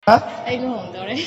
ꯍꯥ ꯑꯩ ꯂꯨꯍꯣꯡꯗꯧꯔꯦ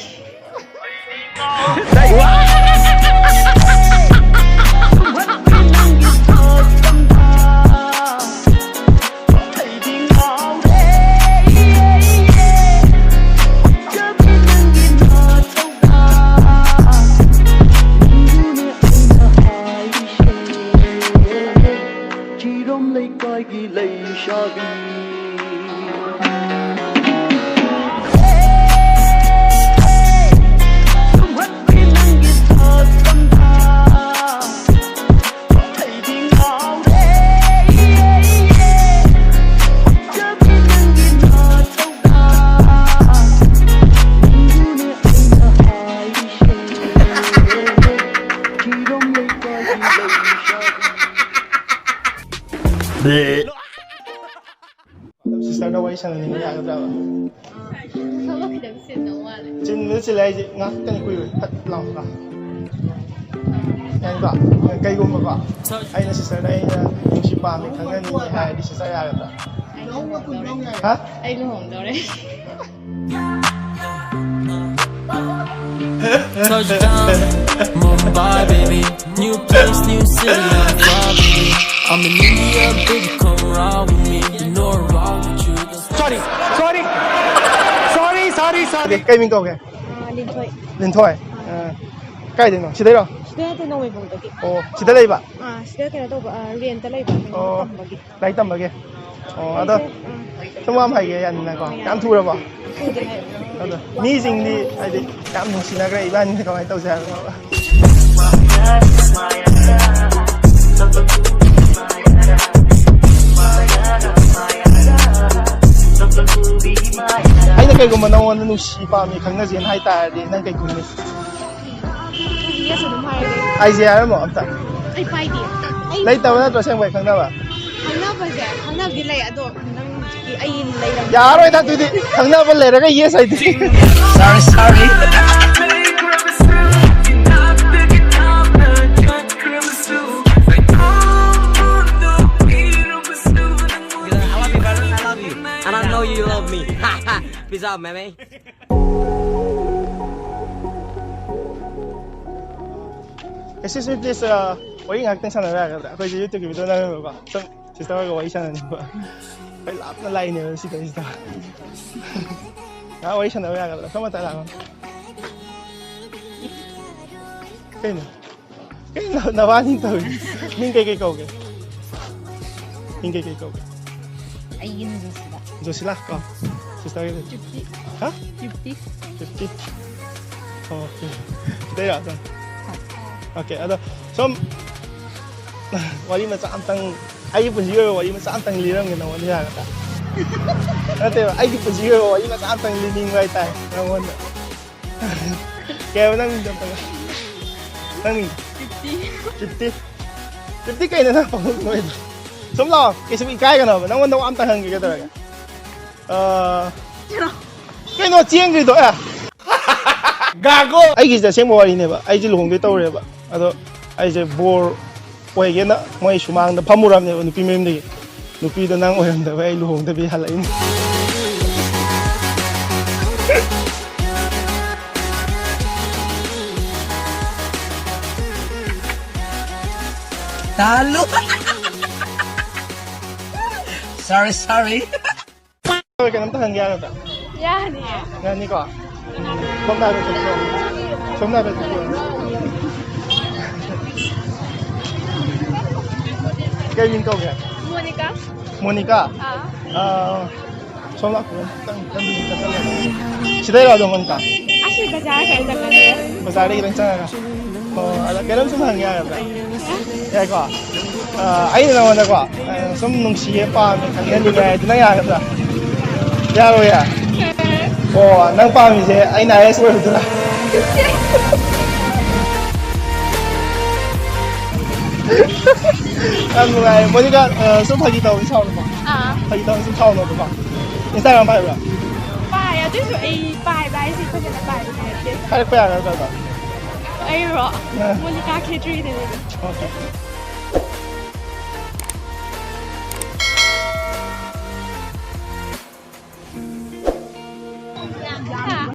Sister na way sanay niya agad daw. Sama kitang sinawala. Chin sila ay ngaktan ko yun. Lang ka. Yan ba? Kay gumba ba? Ay na sister na yung si Pami kangan ni ay di siya agad daw. Ha? Ay luhongdore. Touchdown, Mumbai, baby. New place, new city, I'm far, baby. I'm in India, baby, come around with me. You know I'm wrong with you. Sorry. Kay min ko ke? Lintoy. Lintoy. Kay din no. Sida ro? Sida te no webong dagi. Oh, sida lay ba? Sida kaya to riyan ta lay ba. Oh, lay tam ba ke? Oh, ado. Tumam hai ke yan na ko. Kam thu ra ba? Ado. Mi jing ni ai di kam nu sina gra iban ni ko ai tau sa. Ay na kay gumanaw na nusi pa mi khang na jen hai ta di nang kay gumni. Yes dum hai de. Ai zia mo amta. Ai pai di. Lai ta na to sang bai khang na ba. Khang na ba ja. Khang na di lay ado nang ai lay ram. Yaro ita tu di khang na ba le ra ka yes ai di. Sorry. And I know you love me. Peace out, man. Excuse me, please. 我已經登上嚟啦，佢自己對佢都得吧？真，其實我個位上嚟吧，佢立得嚟呢，是的，是的。啊，我以前都係㗎啦，咁啊得啦。跟住那話呢度應該幾高嘅，應該幾高嘅。Ay yun sila. Jo sila ka. Sister ka. 50. Ha? 50. 50. Okay. Kita ya, son. Okay, ada. So, wali macam ai pun juga wali macam liram gitu wali ya kata. Nanti ai pun juga wali macam living right time. Namun. Kaya nang jam tengah. Nang 50. 50 kayo na pang itu. Semua, kasi ikay ka na ba? Nang wala ko amtahan ka talaga. Kaya no chiang gitu ya. Gago. Ay gisa siyang mawali na ba? Ay ji luhong dito rin ba? Ato ay ji bor oy gena moy sumang na pamuram ne nupi mem de. Nupi do nang oyam da ba ay luhong da bi halain. Talo. Sorry. Kaya ka nang tahan kaya ka. Yan eh. Yan ni ko. Kom na ba ito? Kom na ba ito? Kaya min ko kaya? Monica. Som na ko. Tandun ka talaga. Sida yung adong ka? Actually, bazaar kayo sa kanila. Bazaar kayo lang ka. Kaya lang sumahan kaya ka. Kaya ko. Ay na naman ako. Som nung siya pa, kanina niya, dinangyagat na. Yaro ya. Nang pa mi siya, ay na yes word na. Ano nga, Monica, so pagkita ko sa ba? Pagkita ko sa ba? Instagram pa ba? Pa ya, 就是拜是快点来拜的。Kaya pa yan,哎呦，Monica K3的那个。Okay.